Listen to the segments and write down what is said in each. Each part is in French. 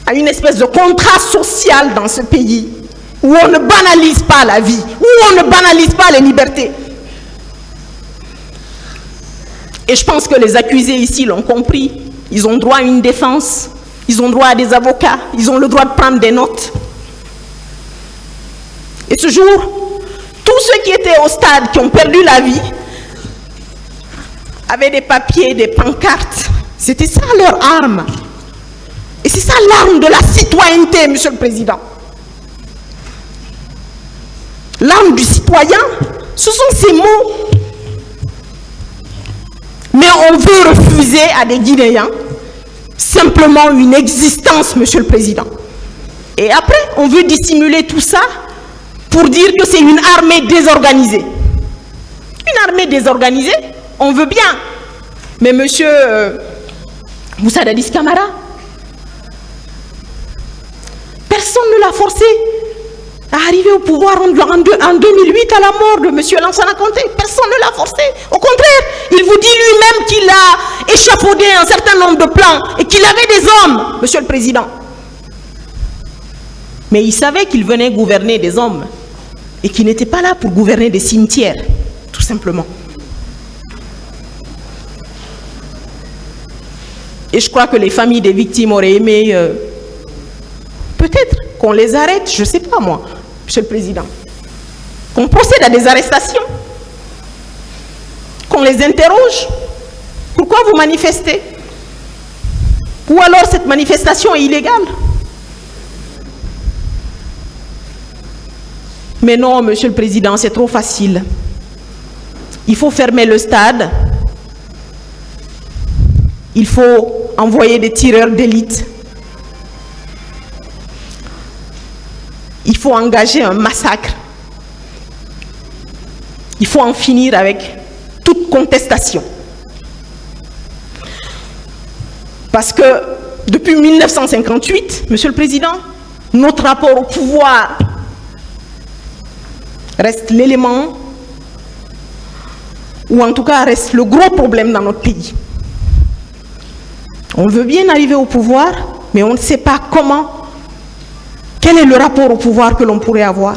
à une espèce de contrat social dans ce pays, où on ne banalise pas la vie, où on ne banalise pas les libertés. Et je pense que les accusés ici l'ont compris. Ils ont droit à une défense, ils ont droit à des avocats, ils ont le droit de prendre des notes. Et ce jour, tous ceux qui étaient au stade, qui ont perdu la vie, avaient des papiers, des pancartes. C'était ça leur arme. Et c'est ça l'arme de la citoyenneté, Monsieur le Président. L'arme du citoyen, ce sont ces mots. Mais on veut refuser à des Guinéens simplement une existence, Monsieur le Président. Et après, on veut dissimuler tout ça pour dire que c'est une armée désorganisée. Une armée désorganisée, on veut bien. Mais Monsieur Moussa Dadis Camara, personne ne l'a forcé à arriver au pouvoir en 2008 à la mort de M. Lansana Conté. Personne ne l'a forcé. Au contraire, il vous dit lui-même qu'il a échafaudé un certain nombre de plans et qu'il avait des hommes, Monsieur le Président. Mais il savait qu'il venait gouverner des hommes et qu'il n'était pas là pour gouverner des cimetières, tout simplement. Et je crois que les familles des victimes auraient aimé peut-être qu'on les arrête, je ne sais pas moi, Monsieur le Président, qu'on procède à des arrestations, qu'on les interroge. Pourquoi vous manifestez? Ou alors cette manifestation est illégale? Mais non, Monsieur le Président, c'est trop facile. Il faut fermer le stade. Il faut envoyer des tireurs d'élite. Il faut engager un massacre. Il faut en finir avec toute contestation. Parce que depuis 1958, Monsieur le Président, notre rapport au pouvoir reste l'élément, ou en tout cas reste le gros problème dans notre pays. On veut bien arriver au pouvoir, mais on ne sait pas comment. Quel est le rapport au pouvoir que l'on pourrait avoir?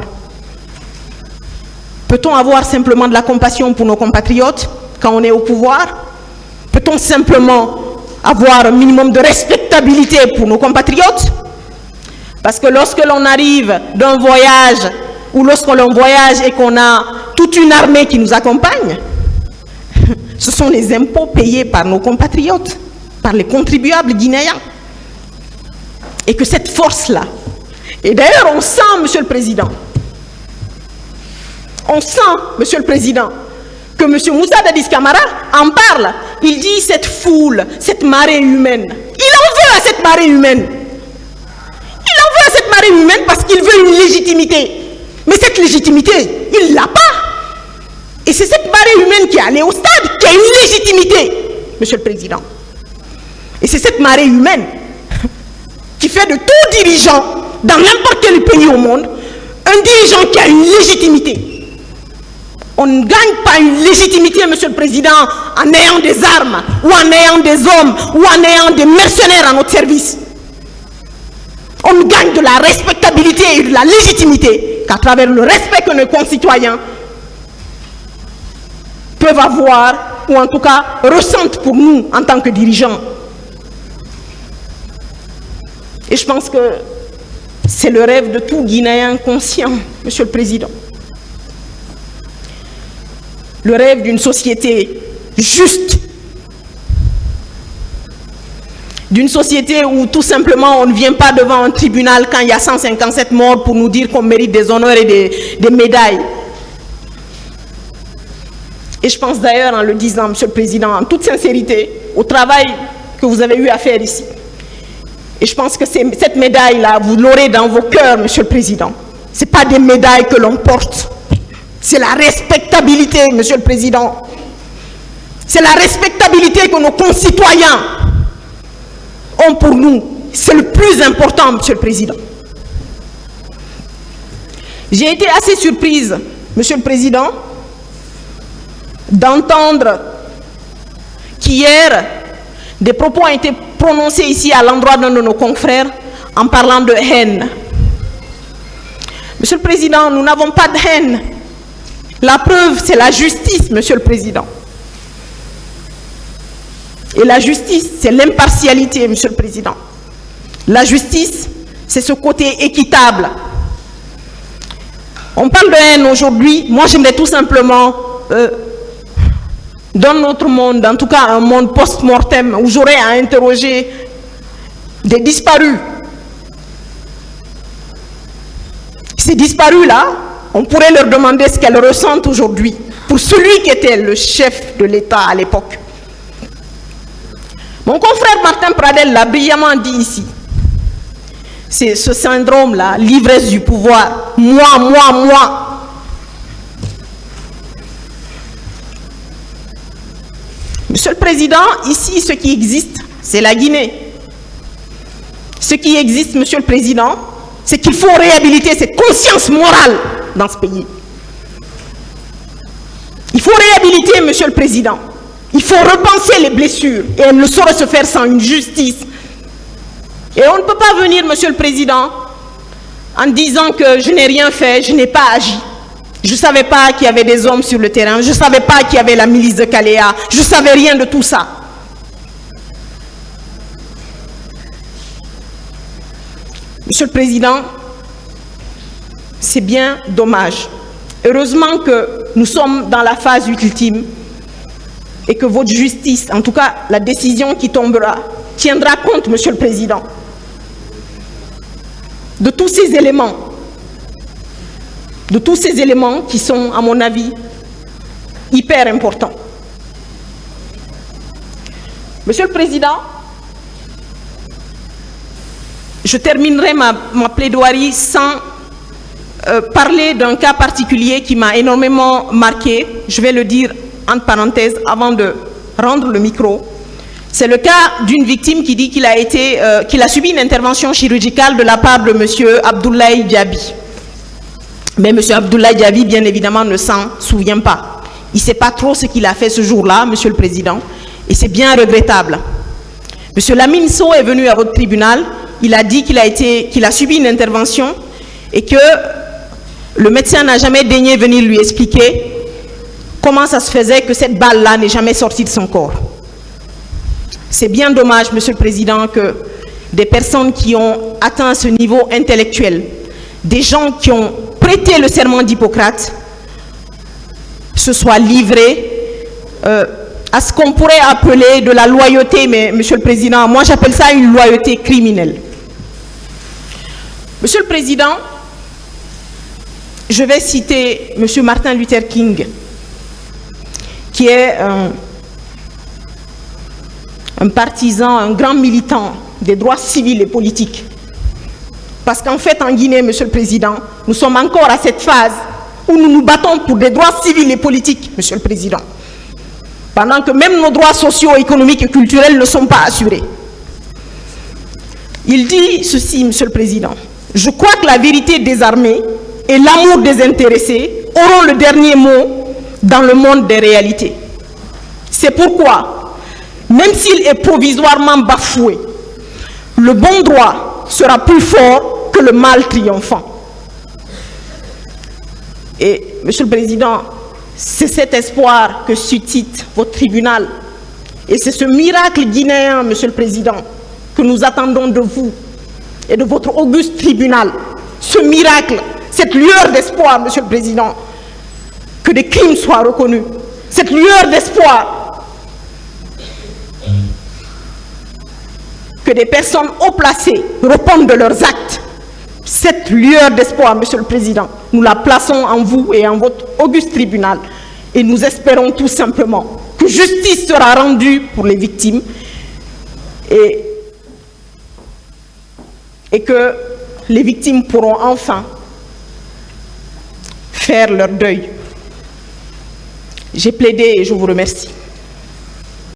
Peut-on avoir simplement de la compassion pour nos compatriotes quand on est au pouvoir? Peut-on simplement avoir un minimum de respectabilité pour nos compatriotes? Parce que lorsque l'on arrive d'un voyage, ou lorsque l'on voyage et qu'on a toute une armée qui nous accompagne, ce sont les impôts payés par nos compatriotes, par les contribuables guinéens. Et que cette force-là, et d'ailleurs on sent, Monsieur le Président, on sent, Monsieur le Président, que M. Moussa Dadis Camara en parle. Il dit cette foule, cette marée humaine. Il en veut à cette marée humaine. Il en veut à cette marée humaine parce qu'il veut une légitimité. Mais cette légitimité, il ne l'a pas. Et c'est cette marée humaine qui est allée au stade qui a une légitimité, Monsieur le Président. Et c'est cette marée humaine qui fait de tout dirigeant, dans n'importe quel pays au monde, un dirigeant qui a une légitimité. On ne gagne pas une légitimité, Monsieur le Président, en ayant des armes, ou en ayant des hommes, ou en ayant des mercenaires à notre service. On gagne de la respectabilité et de la légitimité qu'à travers le respect que nos concitoyens peuvent avoir, ou en tout cas ressentent pour nous en tant que dirigeants. Et je pense que c'est le rêve de tout Guinéen conscient, Monsieur le Président. Le rêve d'une société juste, d'une société où tout simplement on ne vient pas devant un tribunal quand il y a 157 morts pour nous dire qu'on mérite des honneurs et des médailles. Et je pense d'ailleurs en le disant, Monsieur le Président, en toute sincérité, au travail que vous avez eu à faire ici. Et je pense que cette médaille-là, vous l'aurez dans vos cœurs, Monsieur le Président. Ce n'est pas des médailles que l'on porte. C'est la respectabilité, Monsieur le Président. C'est la respectabilité que nos concitoyens ont pour nous. C'est le plus important, Monsieur le Président. J'ai été assez surprise, Monsieur le Président, d'entendre qu'hier, des propos ont été prononcés ici à l'endroit d'un de nos confrères en parlant de haine. Monsieur le Président, nous n'avons pas de haine. La preuve, c'est la justice, Monsieur le Président. Et la justice, c'est l'impartialité, Monsieur le Président. La justice, c'est ce côté équitable. On parle de haine aujourd'hui. Moi, j'aimerais tout simplement, dans notre monde, en tout cas un monde post-mortem, où j'aurais à interroger des disparus. Ces disparus-là, on pourrait leur demander ce qu'elles ressentent aujourd'hui pour celui qui était le chef de l'État à l'époque. Mon confrère Martin Pradel l'a brillamment dit ici. C'est ce syndrome-là, l'ivresse du pouvoir. Moi, moi, moi. Monsieur le Président, ici, ce qui existe, c'est la Guinée. Ce qui existe, Monsieur le Président, c'est qu'il faut réhabiliter cette conscience morale dans ce pays. Il faut réhabiliter, Monsieur le Président. Il faut repenser les blessures et elles ne sauraient se faire sans une justice. Et on ne peut pas venir, Monsieur le Président, en disant que je n'ai rien fait, je n'ai pas agi. Je ne savais pas qu'il y avait des hommes sur le terrain, je ne savais pas qu'il y avait la milice de Kaléa, je ne savais rien de tout ça. Monsieur le Président, c'est bien dommage. Heureusement que nous sommes dans la phase ultime et que votre justice, en tout cas la décision qui tombera, tiendra compte, Monsieur le Président, de tous ces éléments qui sont, à mon avis, hyper importants. Monsieur le Président, je terminerai ma plaidoirie sans parler d'un cas particulier qui m'a énormément marqué. Je vais le dire entre parenthèses avant de rendre le micro. C'est le cas d'une victime qui dit qu'il a subi une intervention chirurgicale de la part de M. Abdoulaye Diaby. Mais M. Abdoulaye Diaby, bien évidemment, ne s'en souvient pas. Il ne sait pas trop ce qu'il a fait ce jour-là, Monsieur le Président, et c'est bien regrettable. M. Lamine Sow est venu à votre tribunal, il a dit qu'il a subi une intervention et que le médecin n'a jamais daigné venir lui expliquer comment ça se faisait que cette balle-là n'est jamais sortie de son corps. C'est bien dommage, Monsieur le Président, que des personnes qui ont atteint ce niveau intellectuel, des gens qui ont prêté le serment d'Hippocrate, se soient livrés à ce qu'on pourrait appeler de la loyauté, mais Monsieur le Président, moi j'appelle ça une loyauté criminelle. Monsieur le Président, je vais citer Monsieur Martin Luther King, qui est un partisan, un grand militant des droits civils et politiques. Parce qu'en fait, en Guinée, Monsieur le Président, nous sommes encore à cette phase où nous nous battons pour des droits civils et politiques, Monsieur le Président. Pendant que même nos droits sociaux, économiques et culturels ne sont pas assurés. Il dit ceci, Monsieur le Président. Je crois que la vérité des armées et l'amour des intéressés auront le dernier mot dans le monde des réalités. C'est pourquoi, même s'il est provisoirement bafoué, le bon droit sera plus fort que le mal triomphant. Et, Monsieur le Président, c'est cet espoir que suscite votre tribunal. Et c'est ce miracle guinéen, Monsieur le Président, que nous attendons de vous et de votre auguste tribunal. Ce miracle, cette lueur d'espoir, Monsieur le Président, que des crimes soient reconnus. Cette lueur d'espoir que des personnes haut placées répondent de leurs actes. Cette lueur d'espoir, Monsieur le Président, nous la plaçons en vous et en votre auguste tribunal. Et nous espérons tout simplement que justice sera rendue pour les victimes et que les victimes pourront enfin faire leur deuil. J'ai plaidé et je vous remercie.